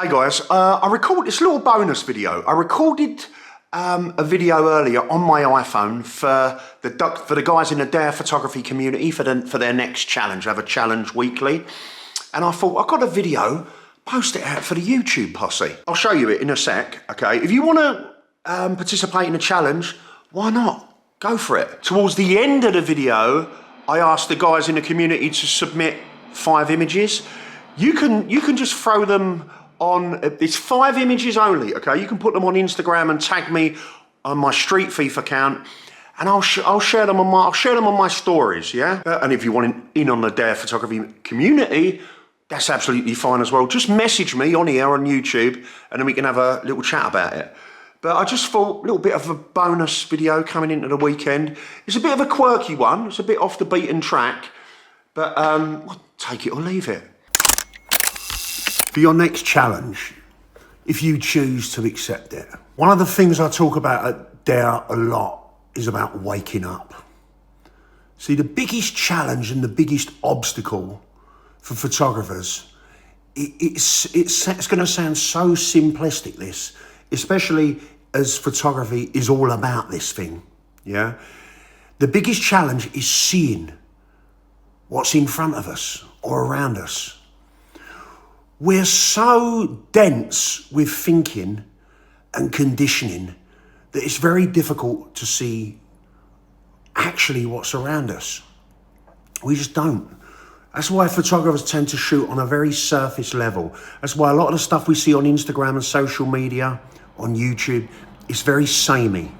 Hey guys, I recorded this little bonus video. I recorded a video earlier on my iPhone for the guys in the Dare photography community for their next challenge. They have a challenge weekly. And I thought, I've got a video, post it out for the YouTube posse. I'll show you it in a sec, okay? If you want to participate in a challenge, why not? Go for it. Towards the end of the video, I asked the guys in the community to submit 5 images. You can just throw them on, it's 5 images only, okay? You can put them on Instagram and tag me on my Street Thief account, and I'll share them on my stories, yeah? And if you want in on the Dare photography community, that's absolutely fine as well. Just message me on here on YouTube, and then we can have a little chat about it. But I just thought a little bit of a bonus video coming into the weekend. It's a bit of a quirky one. It's a bit off the beaten track, but well, take it or leave it. For your next challenge, if you choose to accept it, one of the things I talk about at Dare a lot is about waking up. See, the biggest challenge and the biggest obstacle for photographers, it's going to sound so simplistic, this, especially as photography is all about this thing, yeah? The biggest challenge is seeing what's in front of us or around us. We're so dense with thinking and conditioning that it's very difficult to see actually what's around us. We just don't. That's why photographers tend to shoot on a very surface level. That's why a lot of the stuff we see on Instagram and social media, on YouTube, is very samey.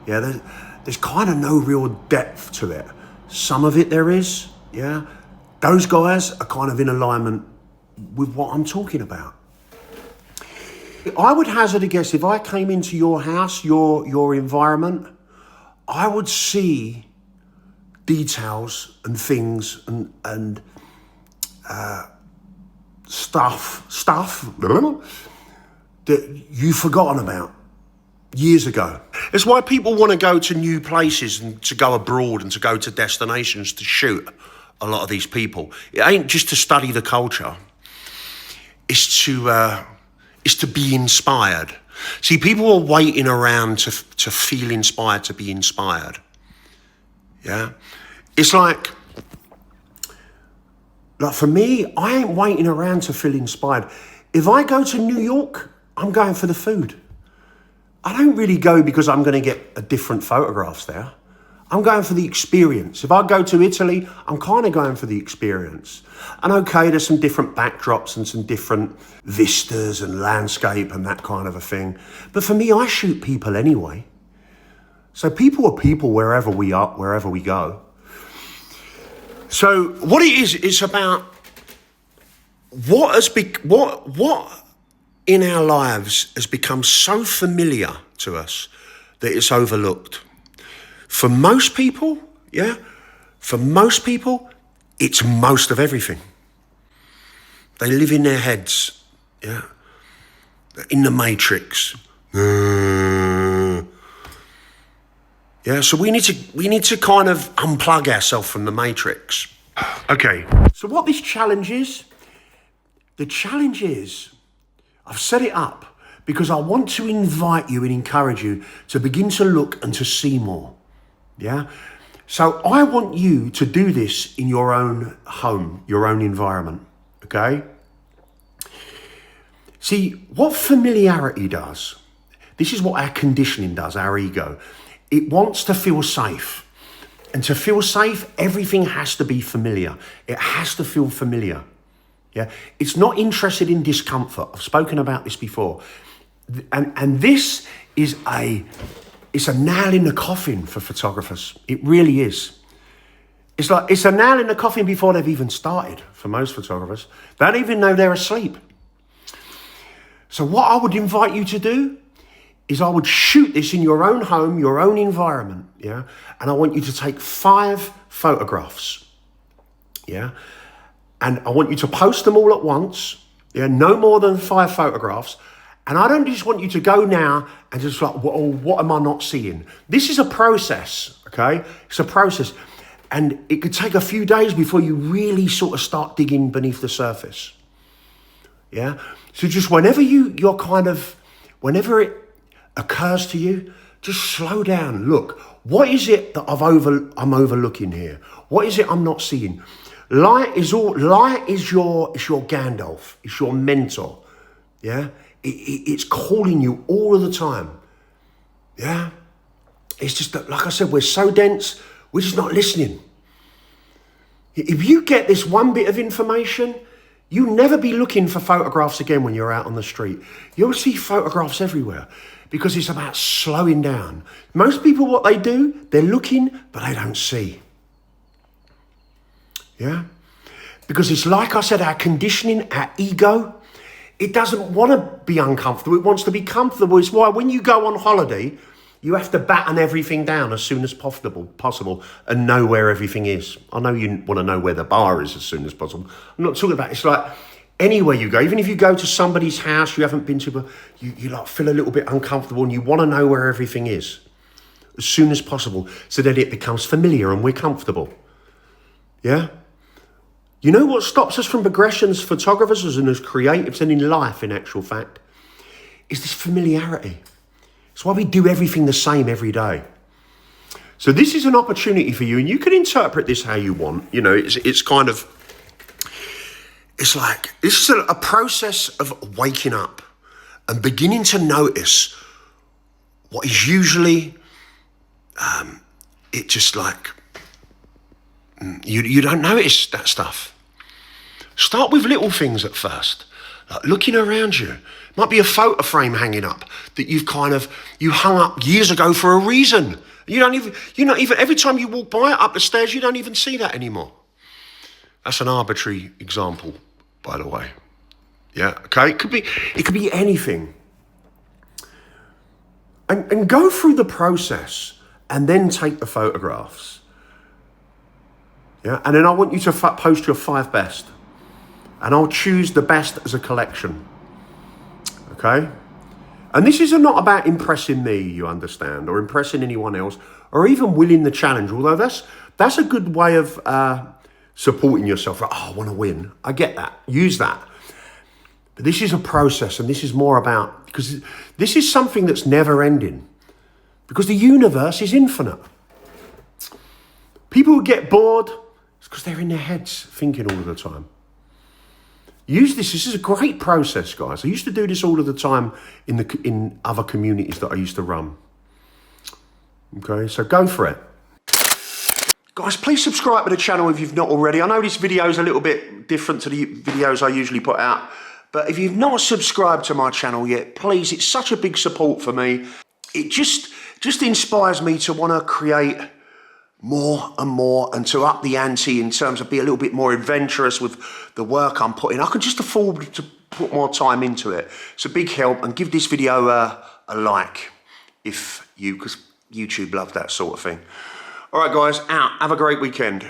Yeah, there's kind of no real depth to it. Some of it there is, yeah. Those guys are kind of in alignment with what I'm talking about. I would hazard a guess, if I came into your house, your environment, I would see details and things and stuff that you've forgotten about years ago. It's why people want to go to new places and to go abroad and to go to destinations to shoot a lot of these people. It ain't just to study the culture. It's to be inspired. See, people are waiting around to feel inspired, to be inspired. Yeah? It's like for me, I ain't waiting around to feel inspired. If I go to New York, I'm going for the food. I don't really go because I'm going to get different photographs there. I'm going for the experience. If I go to Italy, I'm kind of going for the experience. And okay, there's some different backdrops and some different vistas and landscape and that kind of a thing. But for me, I shoot people anyway. So people are people wherever we are, wherever we go. So what it is, it's about what in our lives has become so familiar to us that it's overlooked. For most people, yeah, it's most of everything. They live in their heads, yeah, in the matrix. Yeah, so we need to kind of unplug ourselves from the matrix. Okay, so what this challenge is, the challenge is, I've set it up because I want to invite you and encourage you to begin to look and to see more. Yeah? So I want you to do this in your own home, your own environment, okay? See, what familiarity does, this is what our conditioning does, our ego. It wants to feel safe. And to feel safe, everything has to be familiar. It has to feel familiar. Yeah? It's not interested in discomfort. I've spoken about this before. And this is it's a nail in the coffin for photographers. It really is. It's a nail in the coffin before they've even started for most photographers. They don't even know they're asleep. So what I would invite you to do is I would shoot this in your own home, your own environment, yeah? And I want you to take 5 photographs, yeah? And I want you to post them all at once, yeah? No more than 5 photographs. And I don't just want you to go now and just like, well, what am I not seeing? This is a process, okay? It's a process. And it could take a few days before you really sort of start digging beneath the surface. Yeah. So just whenever whenever it occurs to you, just slow down. Look, what is it that I'm overlooking here? What is it I'm not seeing? Light is your Gandalf. It's your mentor. Yeah. It's calling you all of the time. Yeah. It's just that, like I said, we're so dense, we're just not listening. If you get this one bit of information, you'll never be looking for photographs again when you're out on the street. You'll see photographs everywhere because it's about slowing down. Most people, what they do, they're looking, but they don't see. Yeah? Because it's like I said, our conditioning, our ego, it doesn't want to be uncomfortable. It wants to be comfortable. It's why when you go on holiday, you have to batten everything down as soon as possible and know where everything is. I know you want to know where the bar is as soon as possible. I'm not talking about, it's like anywhere you go, even if you go to somebody's house you haven't been to, but you like feel a little bit uncomfortable and you want to know where everything is as soon as possible so that it becomes familiar and we're comfortable. Yeah? You know what stops us from progression as photographers and as creatives and in life, in actual fact, is this familiarity. It's why we do everything the same every day. So this is an opportunity for you, and you can interpret this how you want. You know, it's kind of, it's like, this is a process of waking up and beginning to notice what is usually, it just like, you don't notice that stuff. Start with little things at first, like looking around you. Might be a photo frame hanging up that you hung up years ago for a reason. You're not even, every time you walk by it up the stairs, you don't even see that anymore. That's an arbitrary example, by the way. Yeah, okay, it could be anything. And go through the process and then take the photographs. Yeah, and then I want you to post your 5 best. And I'll choose the best as a collection. Okay? And this is not about impressing me, you understand, or impressing anyone else, or even winning the challenge, although that's a good way of supporting yourself. Like, oh, I want to win. I get that. Use that. But this is a process, and this is more about, because this is something that's never ending, because the universe is infinite. People who get bored, it's because they're in their heads thinking all of the time. Use this. This is a great process, guys. I used to do this all of the time in other communities that I used to run. Okay, so go for it. Guys, please subscribe to the channel if you've not already. I know this video is a little bit different to the videos I usually put out, but if you've not subscribed to my channel yet, please, it's such a big support for me. It just inspires me to want to create more and more and to up the ante in terms of be a little bit more adventurous with the work I'm putting. I can just afford to put more time into it. It's a big help, and give this video a like because YouTube love that sort of thing. All right, guys, out. Have a great weekend.